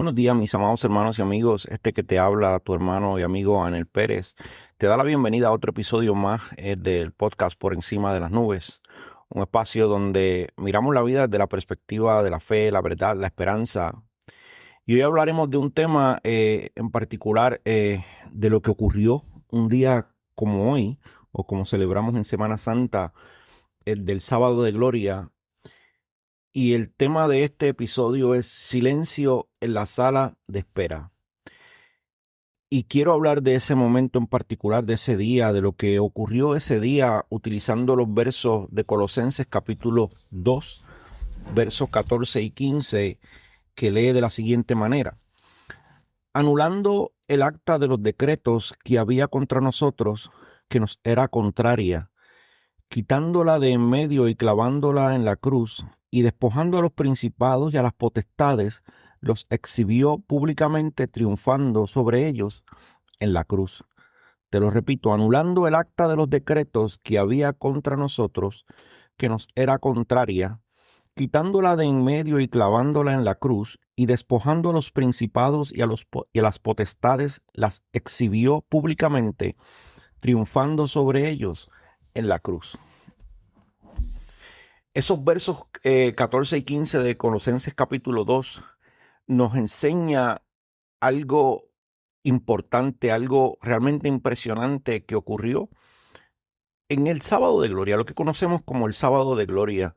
Buenos días, mis amados hermanos y amigos. Este que te habla, tu hermano y amigo Anel Pérez, te da la bienvenida a otro episodio más del podcast Por Encima de las Nubes, un espacio donde miramos la vida desde la perspectiva de la fe, la verdad, la esperanza. Y hoy hablaremos de un tema en particular de lo que ocurrió un día como hoy, o como celebramos en Semana Santa, el del Sábado de Gloria. Y el tema de este episodio es silencio en la sala de espera. Y quiero hablar de ese momento en particular, de ese día, de lo que ocurrió ese día, utilizando los versos de Colosenses capítulo 2, versos 14 y 15, que lee de la siguiente manera: anulando el acta de los decretos que había contra nosotros, que nos era contraria, quitándola de en medio y clavándola en la cruz, y despojando a los principados y a las potestades, los exhibió públicamente, triunfando sobre ellos en la cruz. Te lo repito, anulando el acta de los decretos que había contra nosotros, que nos era contraria, quitándola de en medio y clavándola en la cruz, y despojando a los principados y a las potestades, las exhibió públicamente, triunfando sobre ellos en la cruz. Esos versos 14 y 15 de Colosenses capítulo 2 nos enseña algo importante, algo realmente impresionante que ocurrió en el Sábado de Gloria, lo que conocemos como el Sábado de Gloria.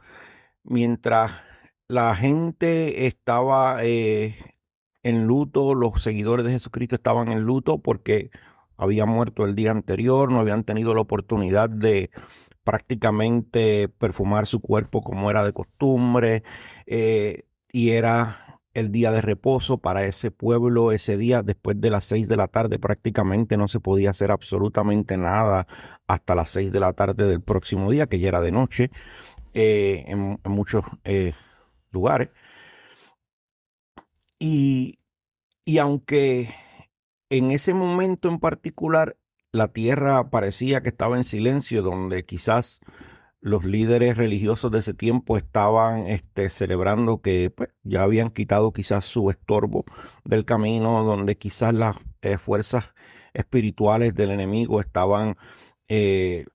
Mientras la gente estaba en luto, los seguidores de Jesucristo estaban en luto porque había muerto el día anterior, no habían tenido la oportunidad de prácticamente perfumar su cuerpo como era de costumbre, y era el día de reposo para ese pueblo. Ese día, después de las 6 de la tarde, prácticamente no se podía hacer absolutamente nada hasta las 6 de la tarde del próximo día, que ya era de noche, en muchos lugares. Y, y aunque en ese momento en particular la tierra parecía que estaba en silencio, donde quizás los líderes religiosos de ese tiempo estaban celebrando que pues, ya habían quitado quizás su estorbo del camino, donde quizás las fuerzas espirituales del enemigo estaban en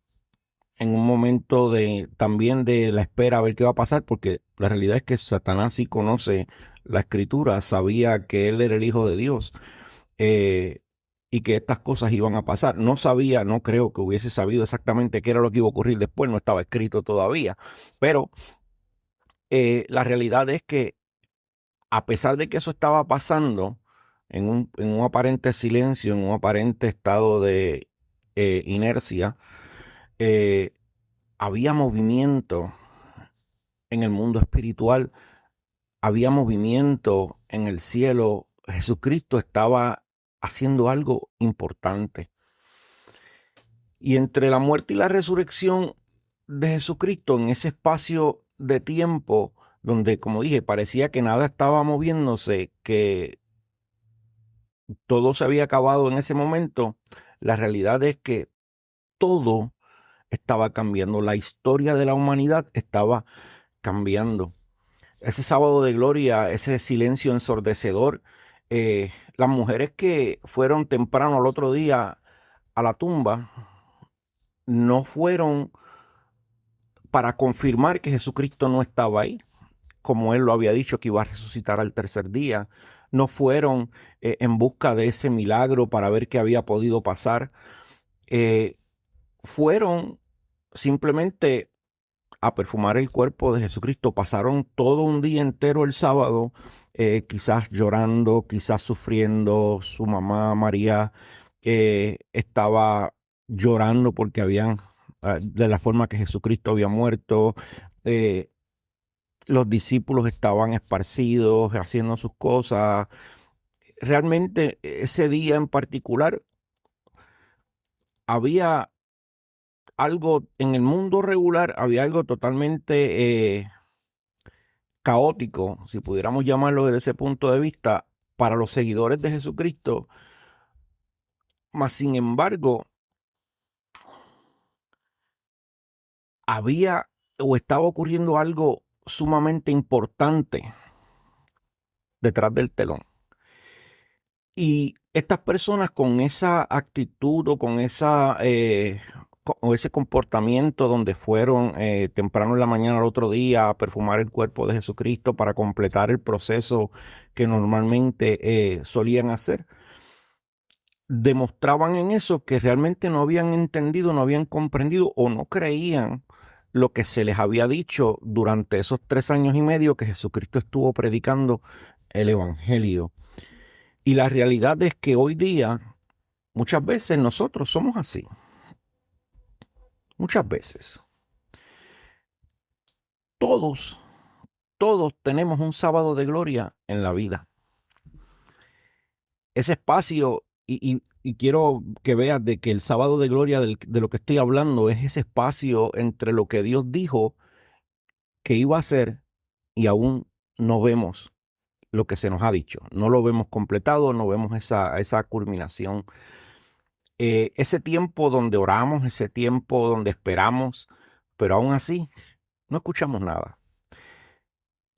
un momento también de la espera a ver qué va a pasar, porque la realidad es que Satanás sí conoce la escritura, sabía que él era el Hijo de Dios, eh, y que estas cosas iban a pasar. No sabía, no creo que hubiese sabido exactamente qué era lo que iba a ocurrir después, no estaba escrito todavía, pero la realidad es que a pesar de que eso estaba pasando en un aparente silencio, en un aparente estado de inercia, eh, había movimiento en el mundo espiritual, había movimiento en el cielo. Jesucristo estaba haciendo algo importante. Y entre la muerte y la resurrección de Jesucristo, en ese espacio de tiempo donde, como dije, parecía que nada estaba moviéndose, que todo se había acabado en ese momento, la realidad es que todo estaba cambiando. La historia de la humanidad estaba cambiando. Ese sábado de gloria, ese silencio ensordecedor, las mujeres que fueron temprano al otro día a la tumba no fueron para confirmar que Jesucristo no estaba ahí, como él lo había dicho que iba a resucitar al tercer día. No fueron en busca de ese milagro para ver qué había podido pasar. Fueron simplemente a perfumar el cuerpo de Jesucristo. Pasaron todo un día entero el sábado, quizás llorando, quizás sufriendo. Su mamá María estaba llorando porque habían, de la forma que Jesucristo había muerto. Eh, los discípulos estaban esparcidos, haciendo sus cosas. Realmente ese día en particular había algo en el mundo regular, había algo totalmente caótico, si pudiéramos llamarlo desde ese punto de vista, para los seguidores de Jesucristo. Mas, sin embargo, había o estaba ocurriendo algo sumamente importante detrás del telón. Y estas personas con esa actitud o con o ese comportamiento donde fueron temprano en la mañana al otro día a perfumar el cuerpo de Jesucristo para completar el proceso que normalmente solían hacer, demostraban en eso que realmente no habían entendido, no habían comprendido o no creían lo que se les había dicho durante esos 3 años y medio que Jesucristo estuvo predicando el Evangelio. Y la realidad es que hoy día muchas veces nosotros somos así. Muchas veces. Todos tenemos un sábado de gloria en la vida. Ese espacio, y quiero que veas de que el sábado de gloria de lo que estoy hablando es ese espacio entre lo que Dios dijo que iba a hacer y aún no vemos lo que se nos ha dicho. No lo vemos completado, no vemos esa culminación. Ese tiempo donde oramos, ese tiempo donde esperamos, pero aún así no escuchamos nada.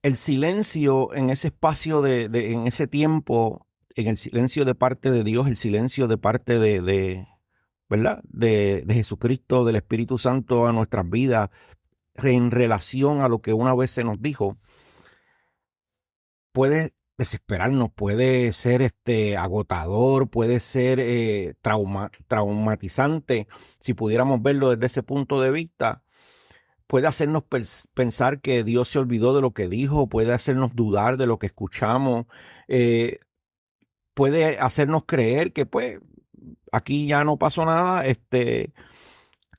El silencio en ese espacio, en ese tiempo, en el silencio de parte de Dios, el silencio de parte ¿verdad? De Jesucristo, del Espíritu Santo a nuestras vidas, en relación a lo que una vez se nos dijo, puede desesperarnos, puede ser agotador, puede ser traumatizante, si pudiéramos verlo desde ese punto de vista. Puede hacernos pensar que Dios se olvidó de lo que dijo, puede hacernos dudar de lo que escuchamos, puede hacernos creer que pues aquí ya no pasó nada,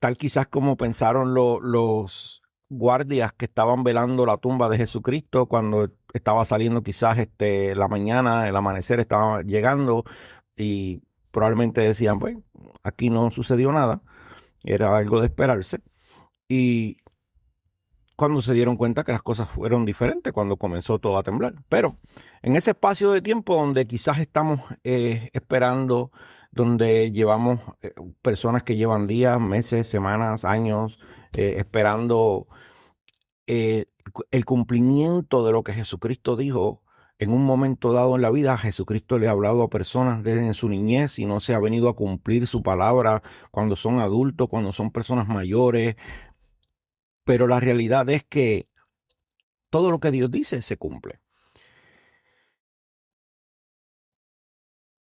tal quizás como pensaron los guardias que estaban velando la tumba de Jesucristo cuando estaba saliendo quizás la mañana, el amanecer estaba llegando y probablemente decían, pues aquí no sucedió nada, era algo de esperarse. Y cuando se dieron cuenta que las cosas fueron diferentes, cuando comenzó todo a temblar. Pero en ese espacio de tiempo donde quizás estamos esperando, donde llevamos personas que llevan días, meses, semanas, años, esperando el cumplimiento de lo que Jesucristo dijo, en un momento dado en la vida, Jesucristo le ha hablado a personas desde su niñez y no se ha venido a cumplir su palabra cuando son adultos, cuando son personas mayores. Pero la realidad es que todo lo que Dios dice se cumple.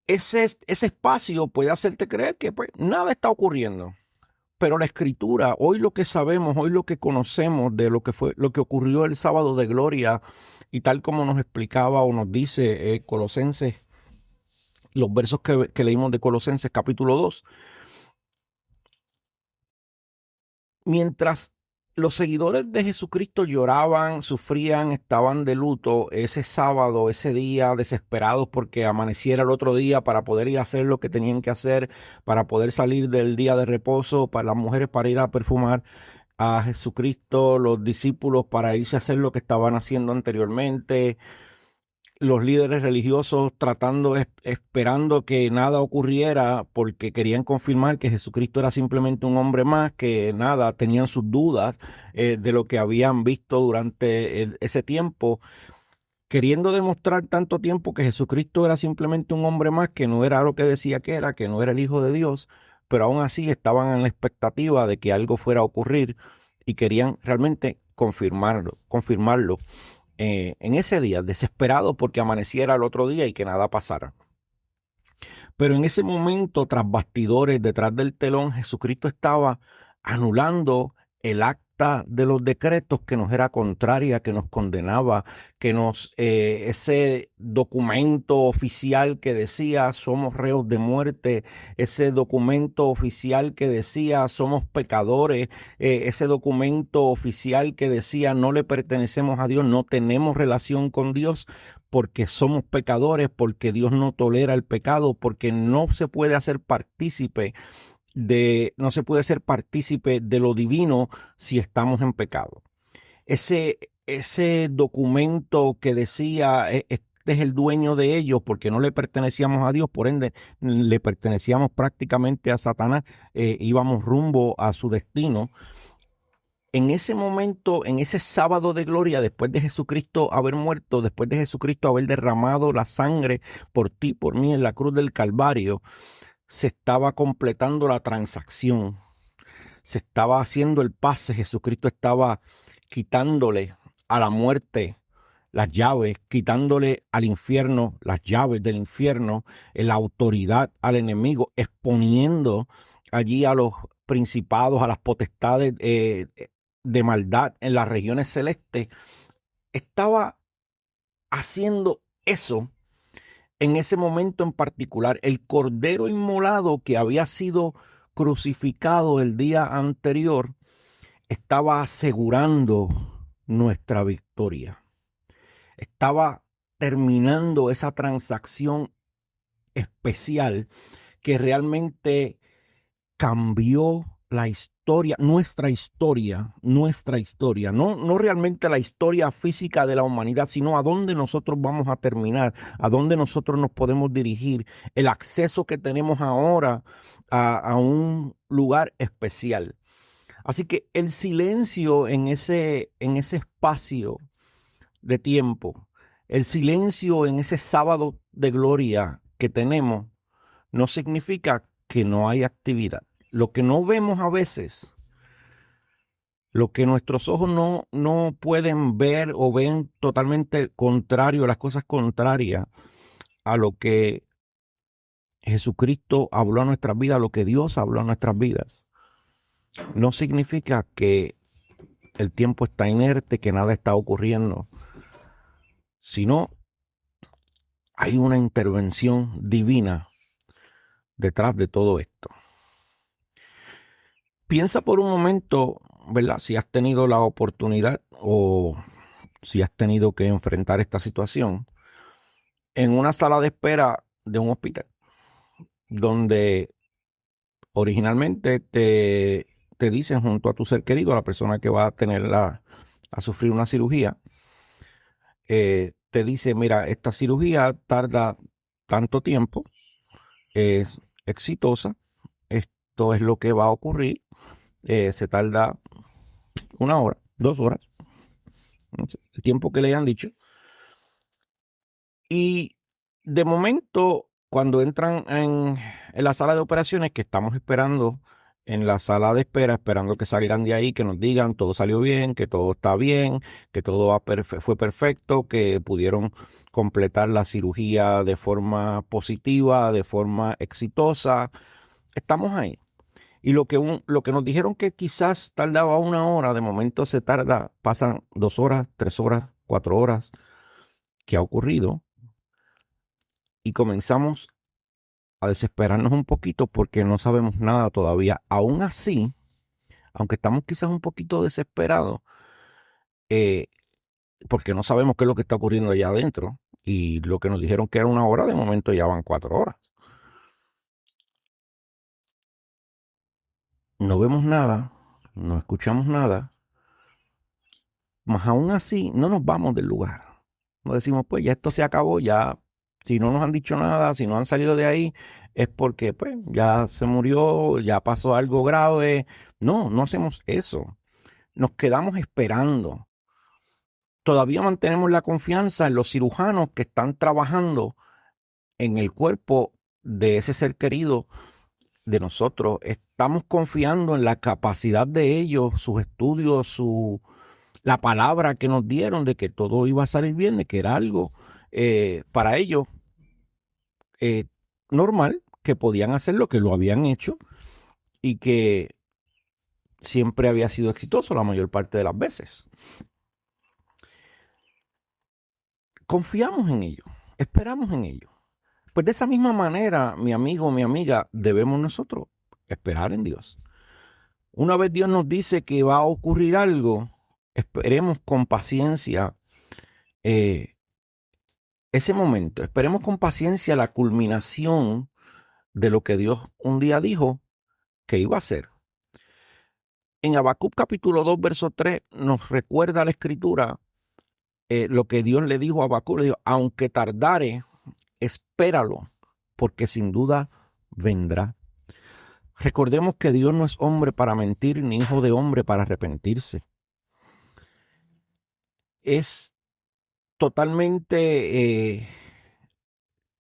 Ese espacio puede hacerte creer que pues, nada está ocurriendo. Pero la Escritura, hoy lo que sabemos, hoy lo que conocemos de lo que ocurrió el sábado de gloria, y tal como nos explicaba o nos dice Colosenses, los versos que leímos de Colosenses capítulo 2, mientras los seguidores de Jesucristo lloraban, sufrían, estaban de luto ese sábado, ese día, desesperados porque amaneciera el otro día para poder ir a hacer lo que tenían que hacer, para poder salir del día de reposo, para las mujeres para ir a perfumar a Jesucristo, los discípulos para irse a hacer lo que estaban haciendo anteriormente, los líderes religiosos esperando que nada ocurriera porque querían confirmar que Jesucristo era simplemente un hombre más, que nada, tenían sus dudas de lo que habían visto durante ese tiempo, queriendo demostrar tanto tiempo que Jesucristo era simplemente un hombre más, que no era lo que decía que no era el Hijo de Dios, pero aún así estaban en la expectativa de que algo fuera a ocurrir y querían realmente confirmarlo. En ese día, desesperado porque amaneciera el otro día y que nada pasara. Pero en ese momento, tras bastidores, detrás del telón, Jesucristo estaba anulando el acta de los decretos que nos era contraria, que nos condenaba, ese documento oficial que decía somos reos de muerte, ese documento oficial que decía somos pecadores, ese documento oficial que decía no le pertenecemos a Dios, no tenemos relación con Dios porque somos pecadores, porque Dios no tolera el pecado, porque no se puede hacer partícipe ser partícipe de lo divino si estamos en pecado. Ese documento que decía este es el dueño de ellos porque no le pertenecíamos a Dios, por ende le pertenecíamos prácticamente a Satanás, íbamos rumbo a su destino. en ese momento, en ese sábado de gloria, después de Jesucristo haber muerto, después de Jesucristo haber derramado la sangre por ti, por mí en la cruz del Calvario, se estaba completando la transacción. Se estaba haciendo el pase. Jesucristo estaba quitándole a la muerte las llaves, quitándole al infierno las llaves del infierno, la autoridad al enemigo, exponiendo allí a los principados, a las potestades de maldad en las regiones celestes. Estaba haciendo eso en ese momento en particular. El cordero inmolado que había sido crucificado el día anterior estaba asegurando nuestra victoria. Estaba terminando esa transacción especial que realmente cambió la historia, nuestra historia, no realmente la historia física de la humanidad, sino a dónde nosotros vamos a terminar, a dónde nosotros nos podemos dirigir, el acceso que tenemos ahora a un lugar especial. Así que el silencio en ese espacio de tiempo, el silencio en ese sábado de gloria que tenemos, no significa que no hay actividad. Lo que no vemos a veces, lo que nuestros ojos no pueden ver o ven totalmente contrario, las cosas contrarias a lo que Jesucristo habló a nuestras vidas, a lo que Dios habló a nuestras vidas, no significa que el tiempo está inerte, que nada está ocurriendo, sino hay una intervención divina detrás de todo esto. Piensa por un momento, ¿verdad? Si has tenido la oportunidad o si has tenido que enfrentar esta situación en una sala de espera de un hospital, donde originalmente te dicen junto a tu ser querido, a la persona que va a tener a sufrir una cirugía, te dice, mira, esta cirugía tarda tanto tiempo, es exitosa, esto es lo que va a ocurrir, se tarda 1 hora, 2 horas, no sé, el tiempo que le hayan dicho. Y de momento, cuando entran en la sala de operaciones, que estamos esperando en la sala de espera, esperando que salgan de ahí, que nos digan todo salió bien, que todo está bien, que todo fue perfecto, que pudieron completar la cirugía de forma positiva, de forma exitosa. Estamos ahí. Y lo que nos dijeron que quizás tardaba 1 hora, de momento pasan 2 horas, 3 horas, 4 horas. ¿Qué ha ocurrido? Y comenzamos a desesperarnos un poquito porque no sabemos nada todavía. Aún así, aunque estamos quizás un poquito desesperados, porque no sabemos qué es lo que está ocurriendo allá adentro, y lo que nos dijeron que era 1 hora, de momento ya van 4 horas. No vemos nada, no escuchamos nada, mas aún así no nos vamos del lugar. No decimos, pues ya esto se acabó, ya si no nos han dicho nada, si no han salido de ahí, es porque pues ya se murió, ya pasó algo grave. No hacemos eso. Nos quedamos esperando. Todavía mantenemos la confianza en los cirujanos que están trabajando en el cuerpo de ese ser querido de nosotros. Estamos confiando en la capacidad de ellos, sus estudios, la palabra que nos dieron de que todo iba a salir bien, de que era algo para ellos normal, que podían hacer lo que lo habían hecho y que siempre había sido exitoso la mayor parte de las veces. Confiamos en ello, esperamos en ello. Pues de esa misma manera, mi amigo, mi amiga, debemos nosotros esperar en Dios. Una vez Dios nos dice que va a ocurrir algo, esperemos con paciencia ese momento. Esperemos con paciencia la culminación de lo que Dios un día dijo que iba a hacer. En Habacuc capítulo 2, verso 3, nos recuerda la escritura lo que Dios le dijo a Habacuc. Le dijo, aunque tardare, espéralo, porque sin duda vendrá. Recordemos que Dios no es hombre para mentir, ni hijo de hombre para arrepentirse. Es totalmente,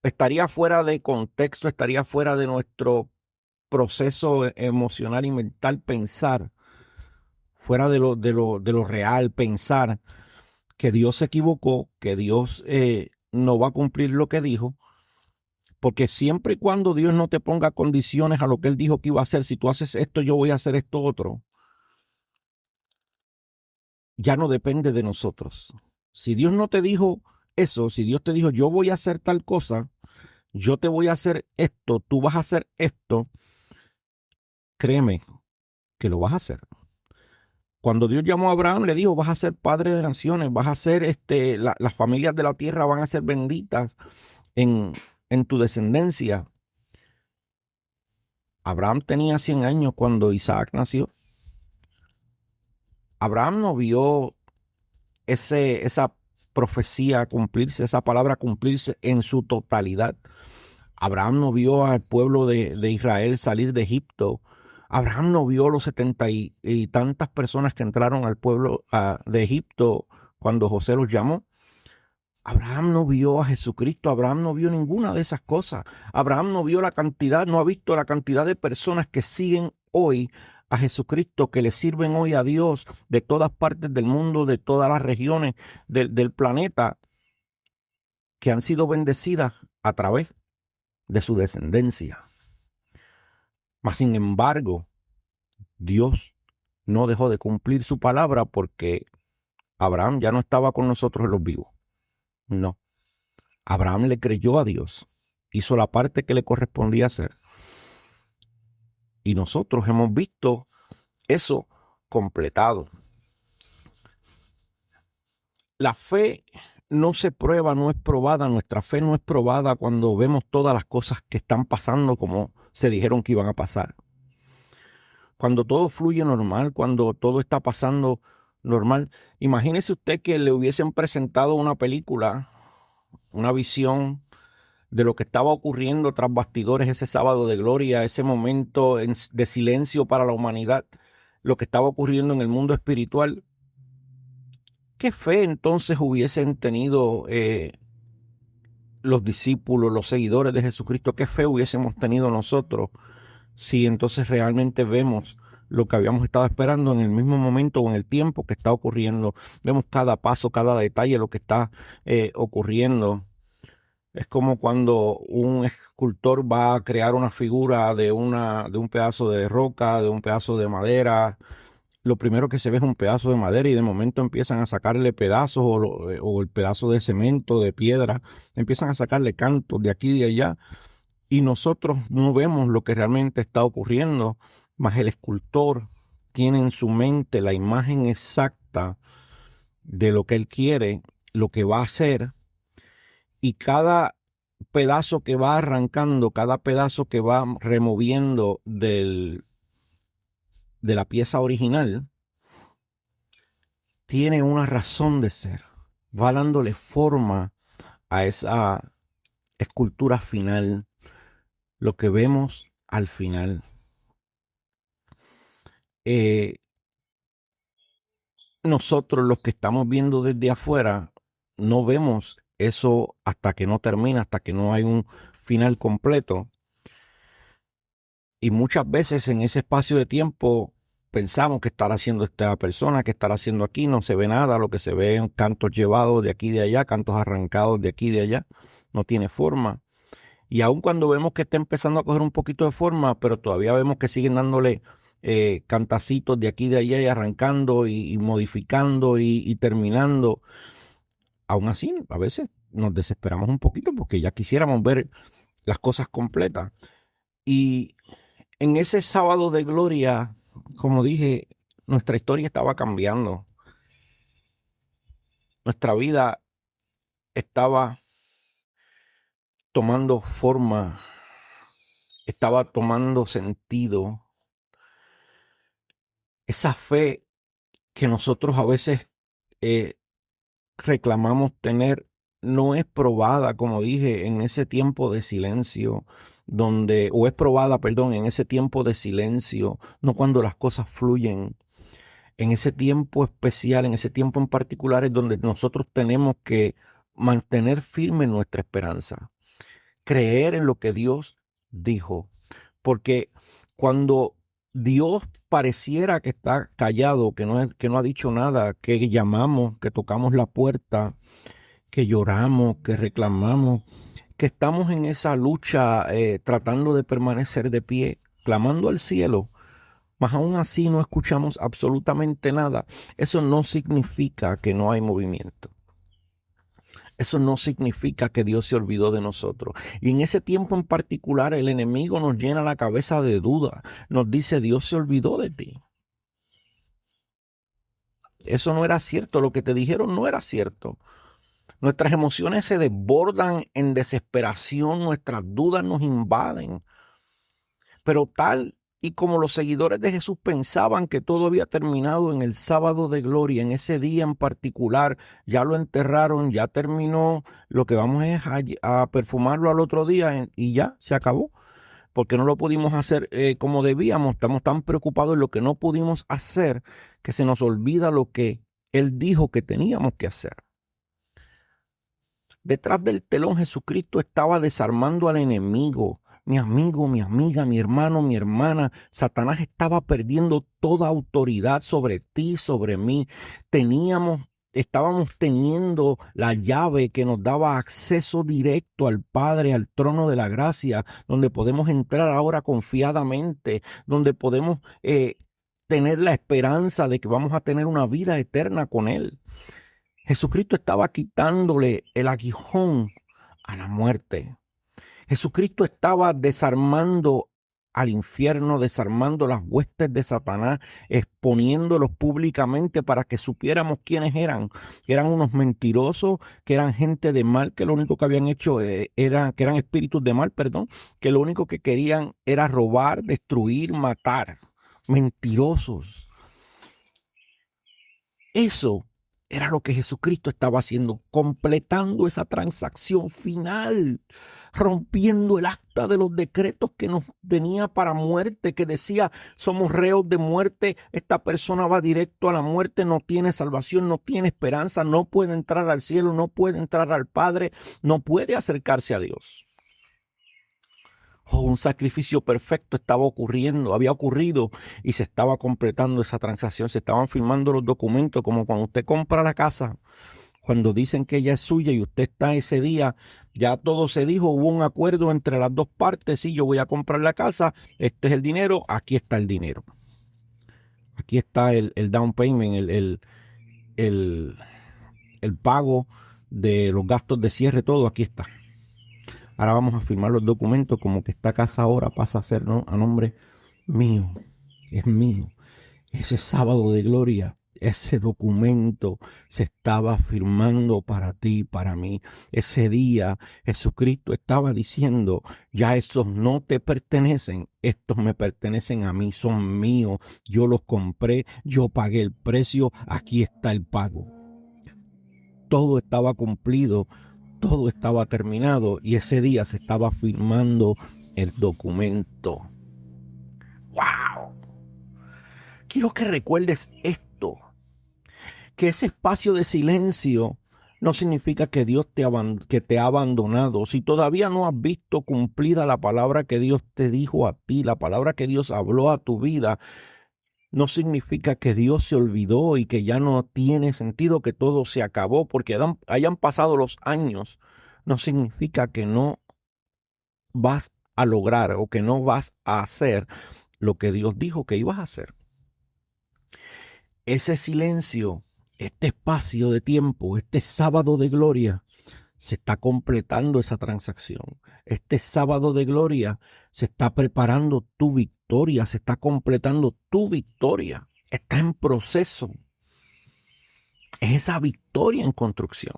estaría fuera de contexto, estaría fuera de nuestro proceso emocional y mental pensar, fuera de lo real, pensar que Dios se equivocó, que Dios no va a cumplir lo que dijo, porque siempre y cuando Dios no te ponga condiciones a lo que Él dijo que iba a hacer, si tú haces esto, yo voy a hacer esto otro, ya no depende de nosotros. Si Dios no te dijo eso, si Dios te dijo, yo voy a hacer tal cosa, yo te voy a hacer esto, tú vas a hacer esto, créeme que lo vas a hacer. Cuando Dios llamó a Abraham, le dijo, vas a ser padre de naciones, vas a ser, las familias de la tierra van a ser benditas en tu descendencia. Abraham tenía 100 años cuando Isaac nació. Abraham no vio esa profecía cumplirse, esa palabra cumplirse en su totalidad. Abraham no vio al pueblo de Israel salir de Egipto. Abraham no vio los 70 y tantas personas que entraron al pueblo de Egipto cuando José los llamó. Abraham no vio a Jesucristo, Abraham no vio ninguna de esas cosas. Abraham no vio la cantidad, no ha visto la cantidad de personas que siguen hoy a Jesucristo, que le sirven hoy a Dios de todas partes del mundo, de todas las regiones del planeta, que han sido bendecidas a través de su descendencia. Mas, sin embargo, Dios no dejó de cumplir su palabra porque Abraham ya no estaba con nosotros en los vivos. No. Abraham le creyó a Dios, hizo la parte que le correspondía hacer. Y nosotros hemos visto eso completado. La fe no se prueba, no es probada. Nuestra fe no es probada cuando vemos todas las cosas que están pasando como se dijeron que iban a pasar. Cuando todo fluye normal, cuando todo está pasando normal. Imagínese usted que le hubiesen presentado una película, una visión de lo que estaba ocurriendo tras bastidores ese sábado de gloria, ese momento de silencio para la humanidad, lo que estaba ocurriendo en el mundo espiritual. ¿Qué fe entonces hubiesen tenido los discípulos, los seguidores de Jesucristo? ¿Qué fe hubiésemos tenido nosotros si entonces realmente vemos lo que habíamos estado esperando en el mismo momento o en el tiempo que está ocurriendo? Vemos cada paso, cada detalle, lo que está ocurriendo. Es como cuando un escultor va a crear una figura de un pedazo de roca, de un pedazo de madera. Lo primero que se ve es un pedazo de madera y de momento empiezan a sacarle pedazos o el pedazo de cemento, de piedra. Empiezan a sacarle cantos de aquí y de allá y nosotros no vemos lo que realmente está ocurriendo, mas el escultor tiene en su mente la imagen exacta de lo que él quiere, lo que va a hacer, y cada pedazo que va arrancando, cada pedazo que va removiendo de la pieza original, tiene una razón de ser. Va dándole forma a esa escultura final, lo que vemos al final. Nosotros los que estamos viendo desde afuera no vemos eso hasta que no termina, hasta que no hay un final completo. Y muchas veces en ese espacio de tiempo pensamos que estará haciendo esta persona, que estará haciendo aquí, no se ve nada, lo que se ve son cantos llevados de aquí y de allá, cantos arrancados de aquí y de allá, no tiene forma. Y aun cuando vemos que está empezando a coger un poquito de forma, pero todavía vemos que siguen dándole cantacitos de aquí y de allá y arrancando y modificando y terminando. Aún así, a veces nos desesperamos un poquito porque ya quisiéramos ver las cosas completas. Y en ese sábado de gloria, como dije, nuestra historia estaba cambiando. Nuestra vida estaba tomando forma, estaba tomando sentido. Esa fe que nosotros a veces reclamamos tener no es probada, como dije, en ese tiempo de silencio, o es probada, perdón, en ese tiempo de silencio, no cuando las cosas fluyen. En ese tiempo especial, en ese tiempo en particular es donde nosotros tenemos que mantener firme nuestra esperanza, creer en lo que Dios dijo, porque cuando Dios pareciera que está callado, que no ha dicho nada, que llamamos, que tocamos la puerta, que lloramos, que reclamamos, que estamos en esa lucha tratando de permanecer de pie, clamando al cielo, mas aún así no escuchamos absolutamente nada. Eso no significa que no hay movimiento. Eso no significa que Dios se olvidó de nosotros. Y en ese tiempo en particular el enemigo nos llena la cabeza de duda. Nos dice, Dios se olvidó de ti. Eso no era cierto. Lo que te dijeron no era cierto. Nuestras emociones se desbordan en desesperación. Nuestras dudas nos invaden. Pero tal y como los seguidores de Jesús pensaban que todo había terminado en el sábado de gloria, en ese día en particular, ya lo enterraron, ya terminó, lo que vamos es a perfumarlo al otro día y ya se acabó, porque no lo pudimos hacer como debíamos. Estamos tan preocupados en lo que no pudimos hacer que se nos olvida lo que Él dijo que teníamos que hacer. Detrás del telón Jesucristo estaba desarmando al enemigo. Mi amigo, mi amiga, mi hermano, mi hermana, Satanás estaba perdiendo toda autoridad sobre ti, sobre mí. Estábamos teniendo la llave que nos daba acceso directo al Padre, al trono de la gracia, donde podemos entrar ahora confiadamente, donde podemos tener la esperanza de que vamos a tener una vida eterna con Él. Jesucristo estaba quitándole el aguijón a la muerte. Jesucristo estaba desarmando al infierno, desarmando las huestes de Satanás, exponiéndolos públicamente para que supiéramos quiénes eran. Que eran unos mentirosos, que eran gente de mal, que lo único que habían hecho que eran espíritus de mal, perdón, que lo único que querían era robar, destruir, matar. Mentirosos. Eso era lo que Jesucristo estaba haciendo, completando esa transacción final, rompiendo el acta de los decretos que nos tenía para muerte, que decía, somos reos de muerte, esta persona va directo a la muerte, no tiene salvación, no tiene esperanza, no puede entrar al cielo, no puede entrar al Padre, no puede acercarse a Dios. Un sacrificio perfecto había ocurrido y se estaba completando esa transacción, se estaban firmando los documentos, como cuando usted compra la casa, cuando dicen que ella es suya y usted está ese día, ya todo se dijo, hubo un acuerdo entre las dos partes, sí, yo voy a comprar la casa, este es el dinero, aquí está el dinero. Aquí está el down payment, el pago de los gastos de cierre, todo aquí está. Ahora vamos a firmar los documentos como que esta casa ahora pasa a ser a nombre mío. Es mío. Ese sábado de gloria, ese documento se estaba firmando para ti, para mí. Ese día Jesucristo estaba diciendo, ya estos no te pertenecen, estos me pertenecen a mí, son míos. Yo los compré, yo pagué el precio, aquí está el pago. Todo estaba cumplido. Todo estaba terminado y ese día se estaba firmando el documento. ¡Wow! Quiero que recuerdes esto, que ese espacio de silencio no significa que Dios te ha abandonado. Si todavía no has visto cumplida la palabra que Dios te dijo a ti, la palabra que Dios habló a tu vida, no significa que Dios se olvidó y que ya no tiene sentido, que todo se acabó, porque hayan pasado los años. No significa que no vas a lograr o que no vas a hacer lo que Dios dijo que ibas a hacer. Ese silencio, este espacio de tiempo, este sábado de gloria, se está completando esa transacción. Este sábado de gloria se está preparando tu victoria, se está completando tu victoria. Está en proceso. Es esa victoria en construcción.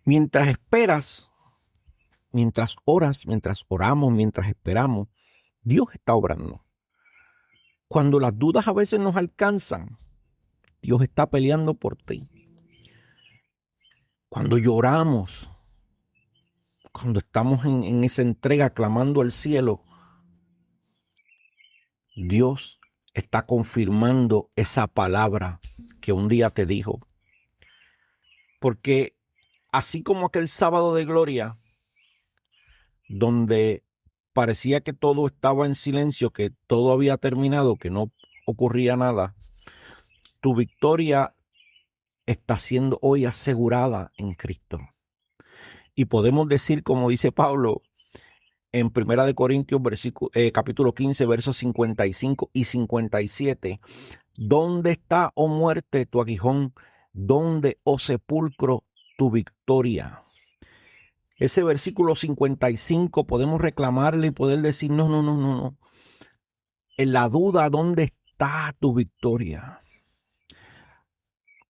Mientras esperas, mientras oras, mientras oramos, mientras esperamos, Dios está obrando. Cuando las dudas a veces nos alcanzan, Dios está peleando por ti. cuando lloramos, cuando estamos en esa entrega clamando al cielo, Dios está confirmando esa palabra que un día te dijo. Porque así como aquel sábado de gloria, donde parecía que todo estaba en silencio, que todo había terminado, que no ocurría nada, tu victoria está siendo hoy asegurada en Cristo. Y podemos decir, como dice Pablo en 1 Corintios capítulo 15, versos 55 y 57, ¿dónde está, oh muerte, tu aguijón? ¿Dónde, oh sepulcro, tu victoria? Ese versículo 55 podemos reclamarle y poder decir, no. En la duda, ¿dónde está tu victoria?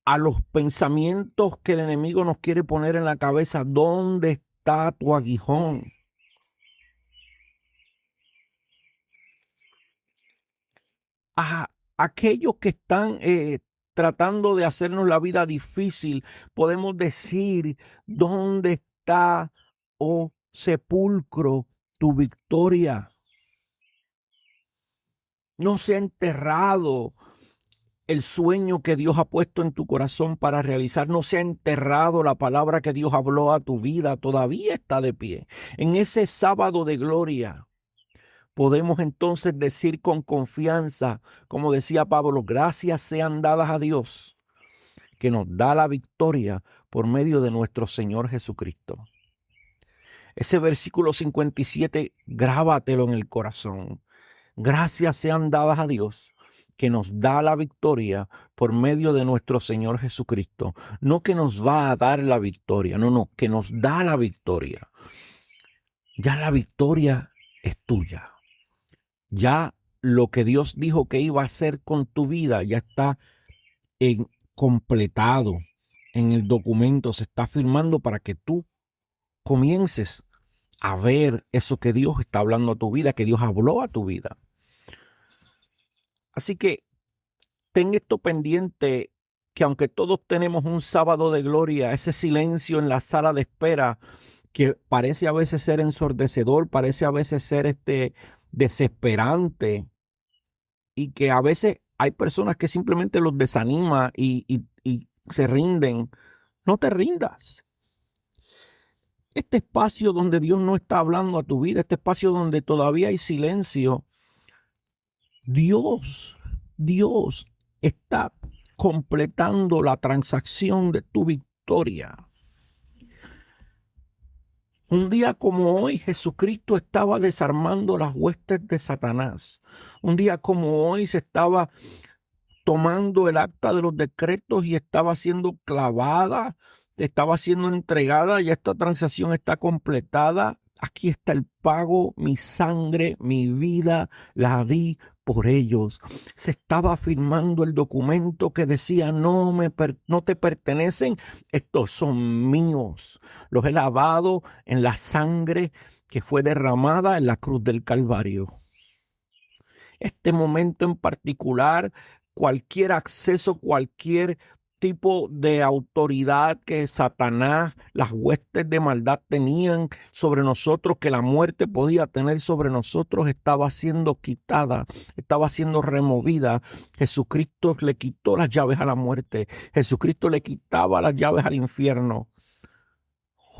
A los pensamientos que el enemigo nos quiere poner en la cabeza, ¿dónde está tu aguijón? A aquellos que están tratando de hacernos la vida difícil, podemos decir, ¿dónde está, oh sepulcro, tu victoria? No se ha enterrado el sueño que Dios ha puesto en tu corazón para realizar. No se ha enterrado la palabra que Dios habló a tu vida. Todavía está de pie. En ese sábado de gloria podemos entonces decir con confianza, como decía Pablo, gracias sean dadas a Dios, que nos da la victoria por medio de nuestro Señor Jesucristo. Ese versículo 57, grábatelo en el corazón. Gracias sean dadas a Dios, que nos da la victoria por medio de nuestro Señor Jesucristo. No que nos va a dar la victoria, no, que nos da la victoria. Ya la victoria es tuya. Ya lo que Dios dijo que iba a hacer con tu vida ya está completado en el documento, se está firmando para que tú comiences a ver eso que Dios está hablando a tu vida, que Dios habló a tu vida. Así que ten esto pendiente, que aunque todos tenemos un sábado de gloria, ese silencio en la sala de espera que parece a veces ser ensordecedor, parece a veces ser desesperante, y que a veces hay personas que simplemente los desanima y se rinden. No te rindas. Este espacio donde Dios no está hablando a tu vida, este espacio donde todavía hay silencio, Dios está completando la transacción de tu victoria. Un día como hoy, Jesucristo estaba desarmando las huestes de Satanás. Un día como hoy se estaba tomando el acta de los decretos y estaba siendo clavada, estaba siendo entregada, ya esta transacción está completada. Aquí está el pago, mi sangre, mi vida, la di por ellos. Se estaba firmando el documento que decía, no te pertenecen, estos son míos. Los he lavado en la sangre que fue derramada en la cruz del Calvario. Este momento en particular, cualquier acceso, cualquier tipo de autoridad que Satanás, las huestes de maldad tenían sobre nosotros, que la muerte podía tener sobre nosotros, estaba siendo quitada, estaba siendo removida. Jesucristo le quitó las llaves a la muerte. Jesucristo le quitaba las llaves al infierno.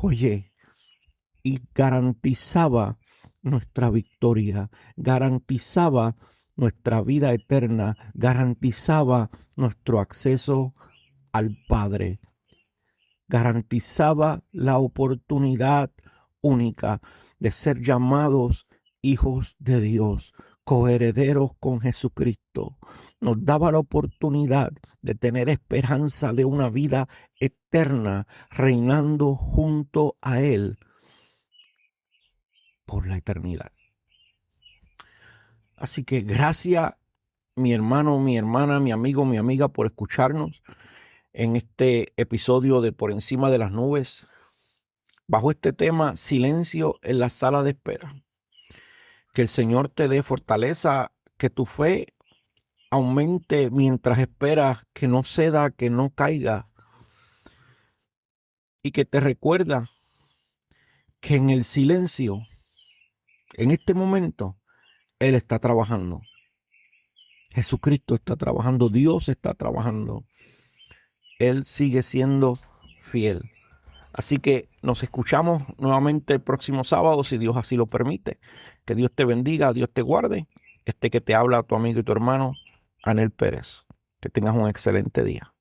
Oye, y garantizaba nuestra victoria, garantizaba nuestra vida eterna, garantizaba nuestro acceso al Padre, garantizaba la oportunidad única de ser llamados hijos de Dios, coherederos con Jesucristo. Nos daba la oportunidad de tener esperanza de una vida eterna reinando junto a Él por la eternidad. Así que gracias, mi hermano, mi hermana, mi amigo, mi amiga, por escucharnos en este episodio de Por Encima de las Nubes, bajo este tema, silencio en la sala de espera. Que el Señor te dé fortaleza, que tu fe aumente mientras esperas, que no ceda, que no caiga. y que te recuerda que en el silencio, en este momento, Él está trabajando. Jesucristo está trabajando, Dios está trabajando. Él sigue siendo fiel. Así que nos escuchamos nuevamente el próximo sábado, si Dios así lo permite. Que Dios te bendiga, Dios te guarde. Que te habla tu amigo y tu hermano, Anel Pérez. Que tengas un excelente día.